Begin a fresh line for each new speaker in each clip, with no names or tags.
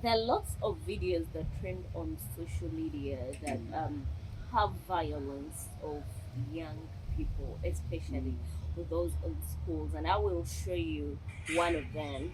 There are lots of videos that trend on social media that have violence of young people, especially with those in schools, and I will show you one of them.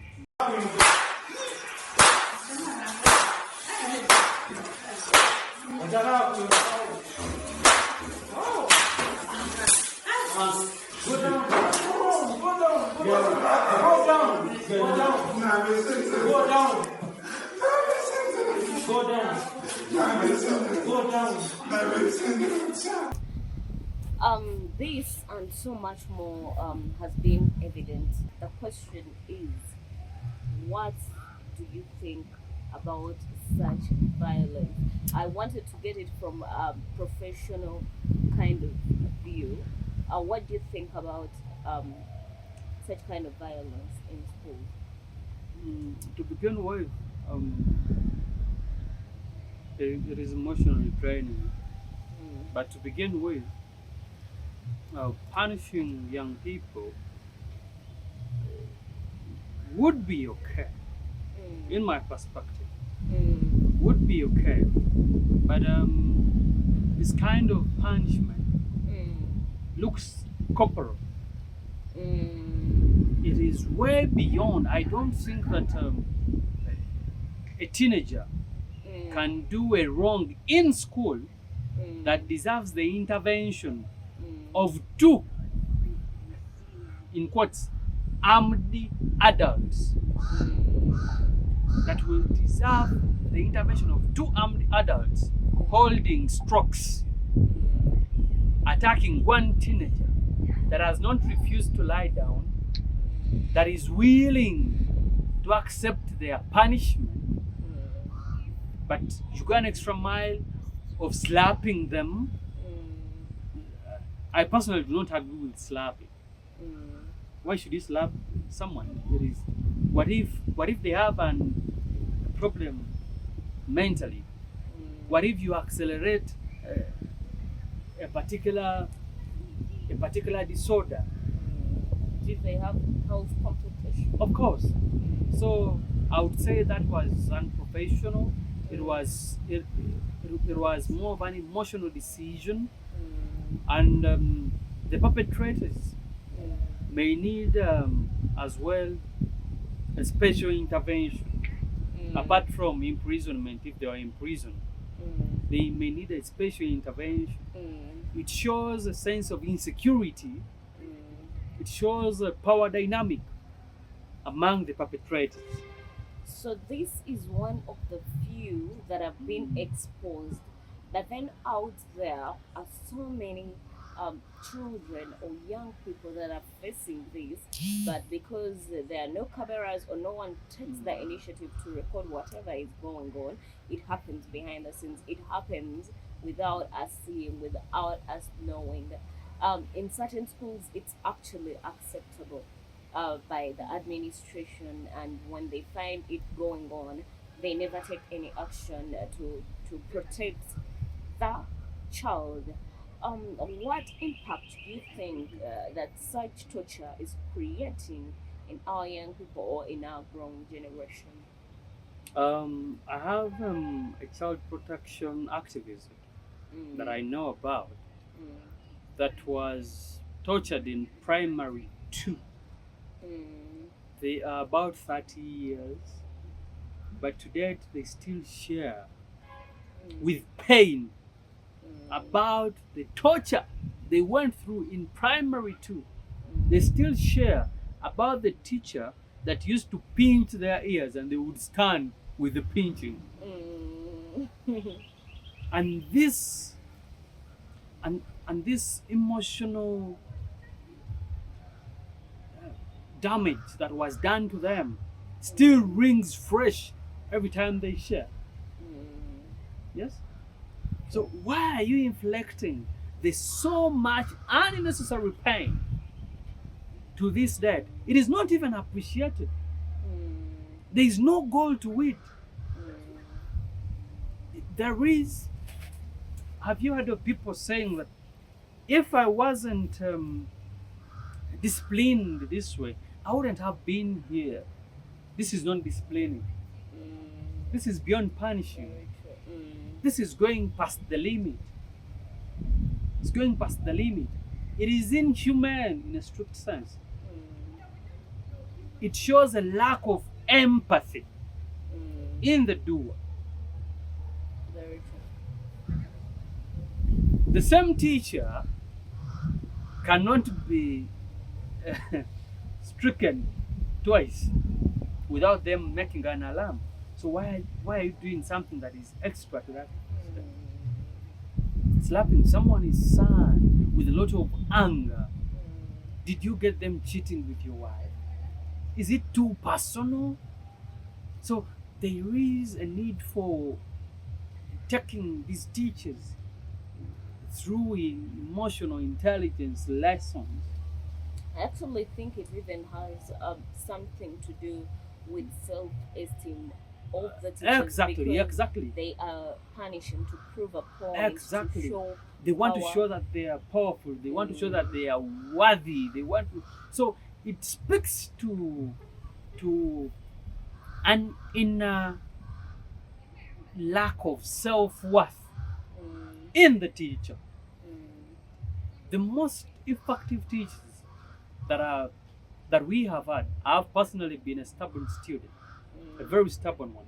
This and so much more has been evident. The question is, what do you think about such violence? I wanted to get it from a professional kind of view. What do you think about um, such kind of violence in school?
To begin with, it is emotionally draining.
Mm,
But to begin with, punishing young people would be okay, in
mm,
my perspective,
mm,
would be okay. But this kind of punishment
mm,
looks corporal.
mm,
It is way beyond. I don't think that a teenager
mm,
can do a wrong in school that
mm,
deserves the intervention
mm,
of two, in quotes, armed adults,
mm,
that will deserve the intervention of two armed adults holding strokes, attacking one teenager that has not refused to lie down, that is willing to accept their punishment, but you go an extra mile of slapping them. I personally do not agree with slapping.
mm,
Why should you slap someone? It is, what if they have a problem mentally? What if you accelerate uh, a particular a particular disorder?
if they have health complications.
Of course. So I would say that was unprofessional. It was more of an emotional decision, and the perpetrators may need as well a special intervention. Apart from imprisonment, if they are in prison, they may need a special intervention. It shows a sense of insecurity. It shows a power dynamic among the perpetrators.
So this is one of the few that have been exposed. But then out there are so many children or young people that are facing this, but because there are no cameras or no one takes the initiative to record whatever is going on, it happens behind the scenes. It happens without us seeing, without us knowing. In certain schools, it's actually acceptable by the administration, and when they find it going on, they never take any action to protect the child. What impact do you think that such torture is creating in our young people or in our grown generation?
I have a child protection activist that
Mm,
I know about
mm,
that was tortured in primary two.
mm,
They are about 30 years, but to date they still share with pain
mm,
about the torture they went through in primary two. They
mm,
still share about the teacher that used to pinch their ears and they would stand with the pinching.
mm, mm.
And this and this emotional damage that was done to them still rings fresh every time they share. Yes? So why are you inflicting this so much unnecessary pain to this dead? It is not even appreciated. There is no goal to it. There is. Have you heard of people saying that if I wasn't disciplined this way, I wouldn't have been here? This is not disciplining. This is beyond punishing.
Very true.
This is going past the limit. It's going past the limit. It is inhumane in a strict sense.
Mm.
It shows a lack of empathy
Mm.
in the doer.
Very true.
The same teacher cannot be stricken twice without them making an alarm. So why are you doing something that is extra to that? Slapping someone's son with a lot of anger. Did you get them cheating with your wife? Is it too personal? So there is a need for taking these teachers through emotional intelligence lessons.
I actually think it even has something to do with self-esteem of the teachers,
Exactly,
because
exactly.
they are punishing to prove a point,
Exactly.
to show
They want to
power.
show that they are powerful. They want to show that they are worthy. They want to. So it speaks to an inner lack of self-worth
Mm,
in the teacher.
mm,
The most effective teachers that we have had. I've personally been a stubborn student, a
mm,
very stubborn one.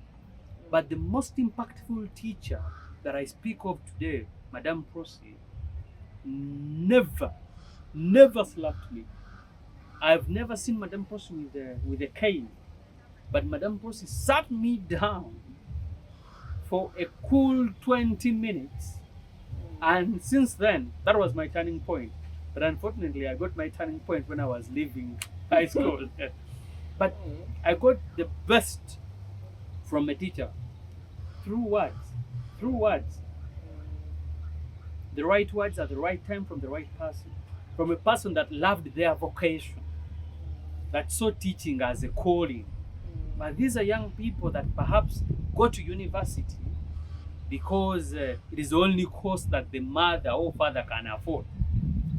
But the most impactful teacher that I speak of today, Madame Prosi, never, never slapped me. I've never seen Madame Prosi with a cane, but Madame Prosi sat me down for a cool 20 minutes. And since then, that was my turning point. But unfortunately, I got my turning point when I was leaving high school. But
mm,
I got the best from a teacher through words. Through words. The right words at the right time from the right person. From a person that loved their vocation, that saw teaching as a calling. But these are young people that perhaps go to university because it is the only course that the mother or father can afford.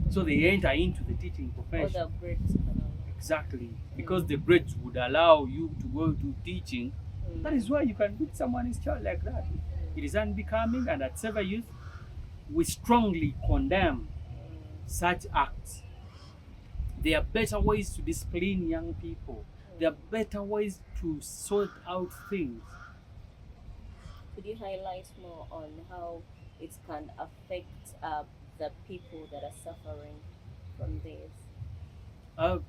So they enter into the teaching profession.
other grades kind of.
Exactly. Because the grades would allow you to go to teaching. That is why you can beat someone's child like that. It is unbecoming, and at Sever Youth, we strongly condemn such acts. There are better ways to discipline young people. There are better ways to sort out things.
Could you highlight more on how it can affect the people that are suffering from this?
Uh,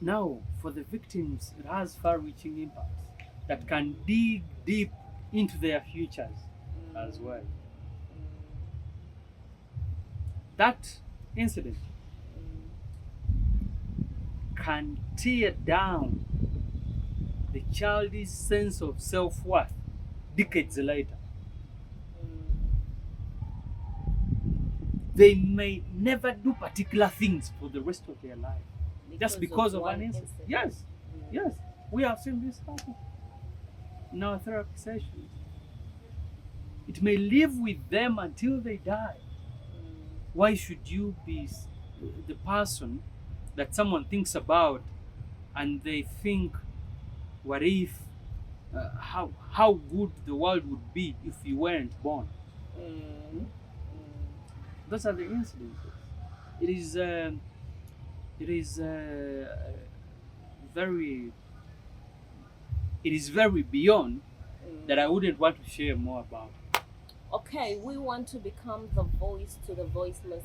Now, for the victims, it has far-reaching impacts that can dig deep into their futures as well. That incident can tear down the childish sense of self-worth decades later. They may never do particular things for the rest of their life just because of
one
an incident.
incident.
Yes, yes, we have seen this happen in our therapy sessions. It may live with them until they die. Why should you be the person that someone thinks about and they think, what if, how good the world would be if you weren't born? Those are the incidences. It is very it is very beyond that I wouldn't want to share more about.
Okay, we want to become the voice to the voiceless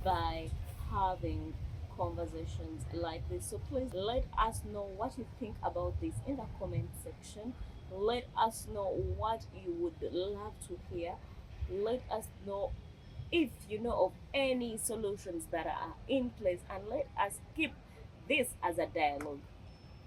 by having conversations like this. So please let us know what you think about this in the comment section. Let us know what you would love to hear. Let us know if you know of any solutions that are in place, and let us keep this as a dialogue.